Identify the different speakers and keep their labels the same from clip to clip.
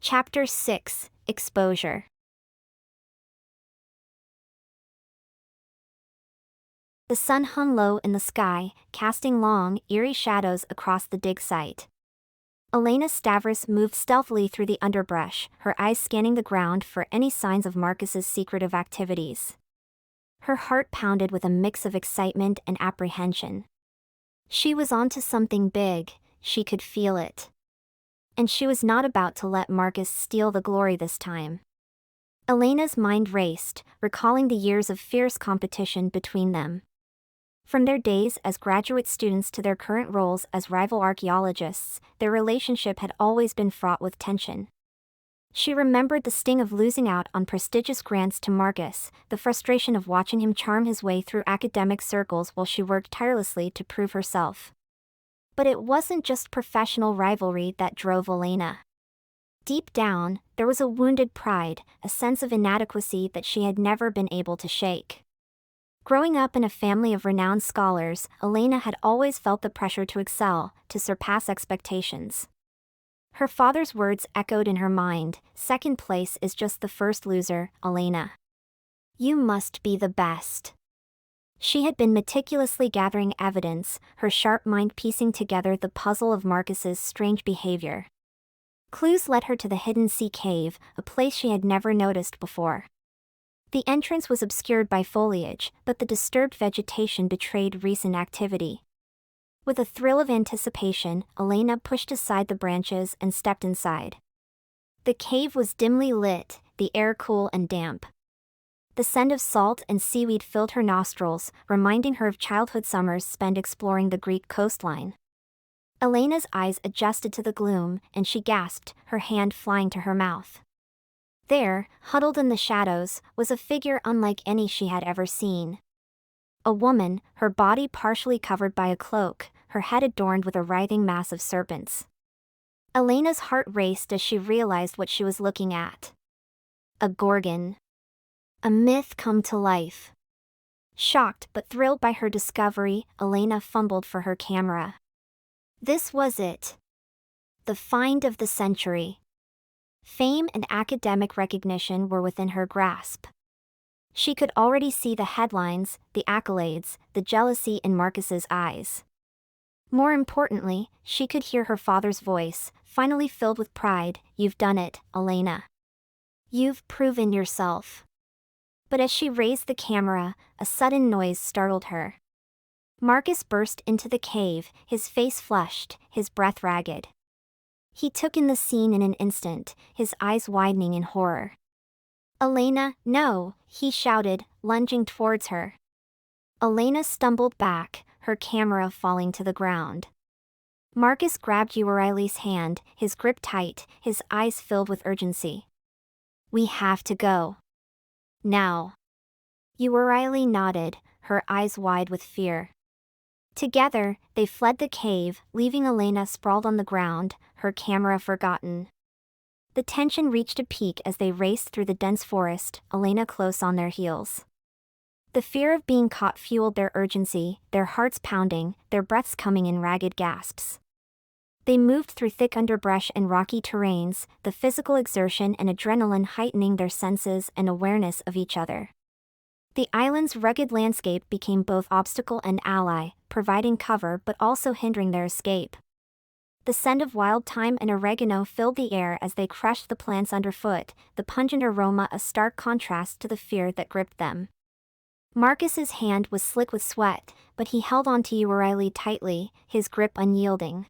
Speaker 1: Chapter 6, Exposure. The sun hung low in the sky, casting long, eerie shadows across the dig site. Elena Stavros moved stealthily through the underbrush, her eyes scanning the ground for any signs of Marcus's secretive activities. Her heart pounded with a mix of excitement and apprehension. She was onto something big, she could feel it. And she was not about to let Marcus steal the glory this time. Elena's mind raced, recalling the years of fierce competition between them. From their days as graduate students to their current roles as rival archaeologists, their relationship had always been fraught with tension. She remembered the sting of losing out on prestigious grants to Marcus, the frustration of watching him charm his way through academic circles while she worked tirelessly to prove herself. But it wasn't just professional rivalry that drove Elena. Deep down, there was a wounded pride, a sense of inadequacy that she had never been able to shake. Growing up in a family of renowned scholars, Elena had always felt the pressure to excel, to surpass expectations. Her father's words echoed in her mind, "Second place is just the first loser, Elena. You must be the best." She had been meticulously gathering evidence, her sharp mind piecing together the puzzle of Marcus's strange behavior. Clues led her to the hidden sea cave, a place she had never noticed before. The entrance was obscured by foliage, but the disturbed vegetation betrayed recent activity. With a thrill of anticipation, Elena pushed aside the branches and stepped inside. The cave was dimly lit, the air cool and damp. The scent of salt and seaweed filled her nostrils, reminding her of childhood summers spent exploring the Greek coastline. Elena's eyes adjusted to the gloom, and she gasped, her hand flying to her mouth. There, huddled in the shadows, was a figure unlike any she had ever seen. A woman, her body partially covered by a cloak, her head adorned with a writhing mass of serpents. Elena's heart raced as she realized what she was looking at. A Gorgon. A myth come to life. Shocked but thrilled by her discovery, Elena fumbled for her camera. This was it. The find of the century. Fame and academic recognition were within her grasp. She could already see the headlines, the accolades, the jealousy in Marcus's eyes. More importantly, she could hear her father's voice, finally filled with pride, "You've done it, Elena. You've proven yourself." But as she raised the camera, a sudden noise startled her. Marcus burst into the cave, his face flushed, his breath ragged. He took in the scene in an instant, his eyes widening in horror. "Elena, no," he shouted, lunging towards her. Elena stumbled back, her camera falling to the ground. Marcus grabbed Euryale's hand, his grip tight, his eyes filled with urgency. "We have to go. Now." Euryale nodded, her eyes wide with fear. Together, they fled the cave, leaving Elena sprawled on the ground, her camera forgotten. The tension reached a peak as they raced through the dense forest, Elena close on their heels. The fear of being caught fueled their urgency, their hearts pounding, their breaths coming in ragged gasps. They moved through thick underbrush and rocky terrains, the physical exertion and adrenaline heightening their senses and awareness of each other. The island's rugged landscape became both obstacle and ally, providing cover but also hindering their escape. The scent of wild thyme and oregano filled the air as they crushed the plants underfoot, the pungent aroma a stark contrast to the fear that gripped them. Marcus's hand was slick with sweat, but he held onto Euryale tightly, his grip unyielding.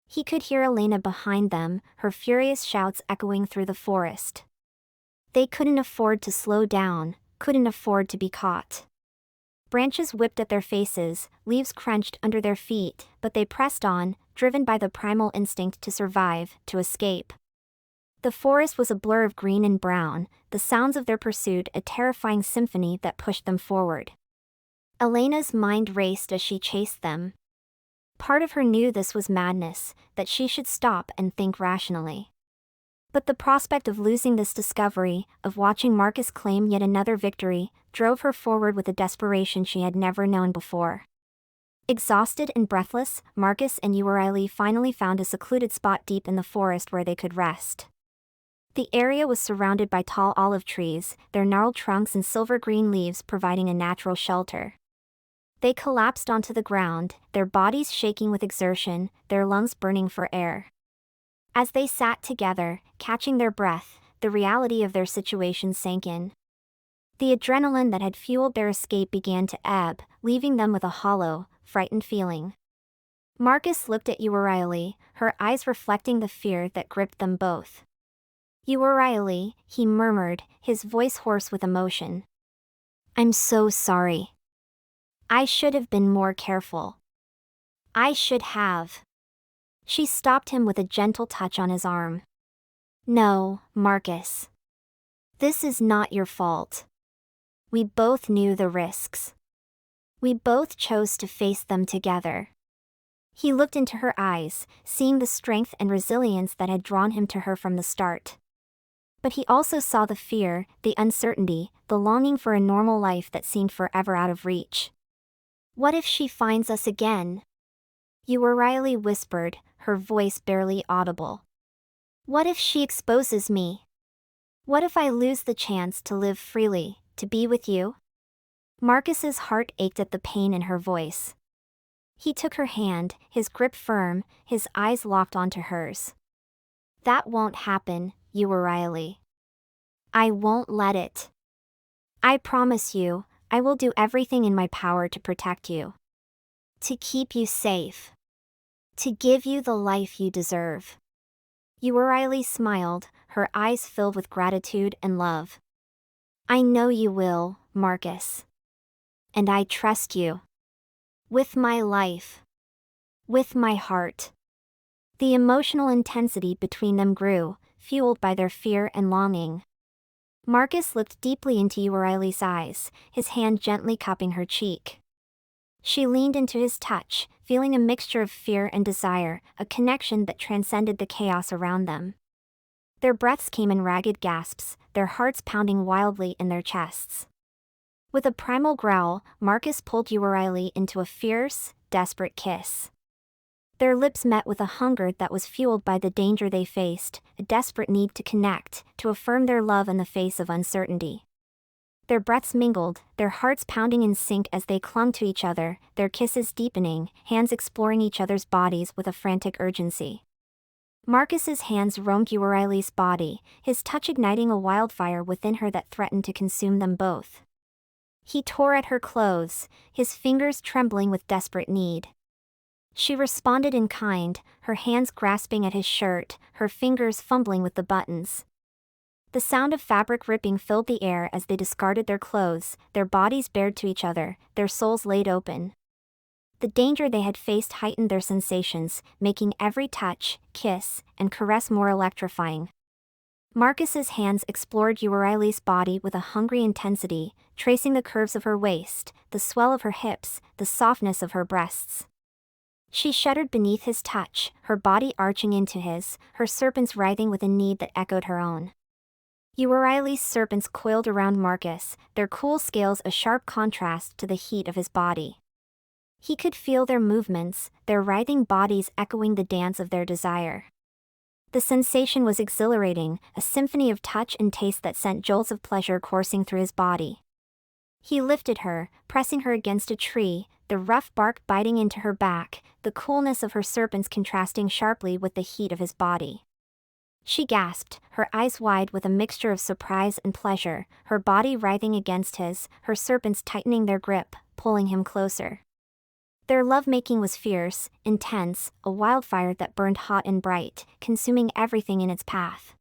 Speaker 1: He could hear Elena behind them, her furious shouts echoing through the forest. They couldn't afford to slow down, couldn't afford to be caught. Branches whipped at their faces, leaves crunched under their feet, but they pressed on, driven by the primal instinct to survive, to escape. The forest was a blur of green and brown, the sounds of their pursuit a terrifying symphony that pushed them forward. Elena's mind raced as she chased them. Part of her knew this was madness, that she should stop and think rationally. But the prospect of losing this discovery, of watching Marcus claim yet another victory, drove her forward with a desperation she had never known before. Exhausted and breathless, Marcus and Euryale finally found a secluded spot deep in the forest where they could rest. The area was surrounded by tall olive trees, their gnarled trunks and silver-green leaves providing a natural shelter. They collapsed onto the ground, their bodies shaking with exertion, their lungs burning for air. As they sat together, catching their breath, the reality of their situation sank in. The adrenaline that had fueled their escape began to ebb, leaving them with a hollow, frightened feeling. Marcus looked at Euryale, her eyes reflecting the fear that gripped them both. "Euryale," he murmured, his voice hoarse with emotion. "I'm so sorry. I should have been more careful. I should have." She stopped him with a gentle touch on his arm. "No, Marcus. This is not your fault. We both knew the risks. We both chose to face them together." He looked into her eyes, seeing the strength and resilience that had drawn him to her from the start. But he also saw the fear, the uncertainty, the longing for a normal life that seemed forever out of reach. "What if she finds us again?" Euryale whispered, her voice barely audible. "What if she exposes me? What if I lose the chance to live freely, to be with you?" Marcus's heart ached at the pain in her voice. He took her hand, his grip firm, his eyes locked onto hers. "That won't happen, Euryale. I won't let it. I promise you, I will do everything in my power to protect you. To keep you safe. To give you the life you deserve." Euryale smiled, her eyes filled with gratitude and love. "I know you will, Marcus. And I trust you. With my life. With my heart." The emotional intensity between them grew, fueled by their fear and longing. Marcus looked deeply into Euryale's eyes, his hand gently cupping her cheek. She leaned into his touch, feeling a mixture of fear and desire, a connection that transcended the chaos around them. Their breaths came in ragged gasps, their hearts pounding wildly in their chests. With a primal growl, Marcus pulled Euryale into a fierce, desperate kiss. Their lips met with a hunger that was fueled by the danger they faced, a desperate need to connect, to affirm their love in the face of uncertainty. Their breaths mingled, their hearts pounding in sync as they clung to each other, their kisses deepening, hands exploring each other's bodies with a frantic urgency. Marcus's hands roamed Euryale's body, his touch igniting a wildfire within her that threatened to consume them both. He tore at her clothes, his fingers trembling with desperate need. She responded in kind, her hands grasping at his shirt, her fingers fumbling with the buttons. The sound of fabric ripping filled the air as they discarded their clothes, their bodies bared to each other, their souls laid open. The danger they had faced heightened their sensations, making every touch, kiss, and caress more electrifying. Marcus's hands explored Euryale's body with a hungry intensity, tracing the curves of her waist, the swell of her hips, the softness of her breasts. She shuddered beneath his touch, her body arching into his, her serpents writhing with a need that echoed her own. Euryale's serpents coiled around Marcus, their cool scales a sharp contrast to the heat of his body. He could feel their movements, their writhing bodies echoing the dance of their desire. The sensation was exhilarating, a symphony of touch and taste that sent jolts of pleasure coursing through his body. He lifted her, pressing her against a tree, the rough bark biting into her back, the coolness of her serpents contrasting sharply with the heat of his body. She gasped, her eyes wide with a mixture of surprise and pleasure, her body writhing against his, her serpents tightening their grip, pulling him closer. Their lovemaking was fierce, intense, a wildfire that burned hot and bright, consuming everything in its path.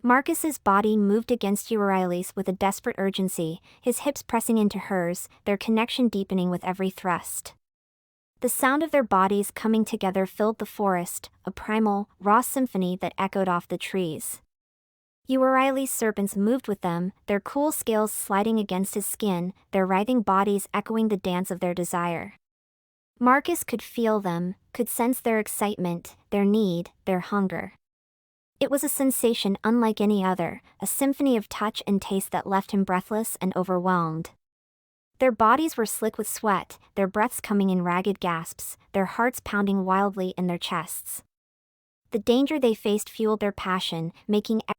Speaker 1: Marcus's body moved against Euryale's with a desperate urgency, his hips pressing into hers, their connection deepening with every thrust. The sound of their bodies coming together filled the forest, a primal, raw symphony that echoed off the trees. Euryale's serpents moved with them, their cool scales sliding against his skin, their writhing bodies echoing the dance of their desire. Marcus could feel them, could sense their excitement, their need, their hunger. It was a sensation unlike any other, a symphony of touch and taste that left him breathless and overwhelmed. Their bodies were slick with sweat, their breaths coming in ragged gasps, their hearts pounding wildly in their chests. The danger they faced fueled their passion,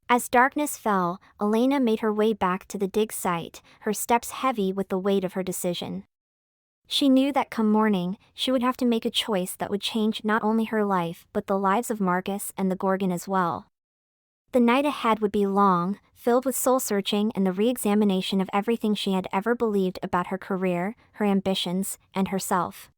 Speaker 1: As darkness fell, Elena made her way back to the dig site, her steps heavy with the weight of her decision. She knew that come morning, she would have to make a choice that would change not only her life but the lives of Marcus and the Gorgon as well. The night ahead would be long, filled with soul-searching and the re-examination of everything she had ever believed about her career, her ambitions, and herself.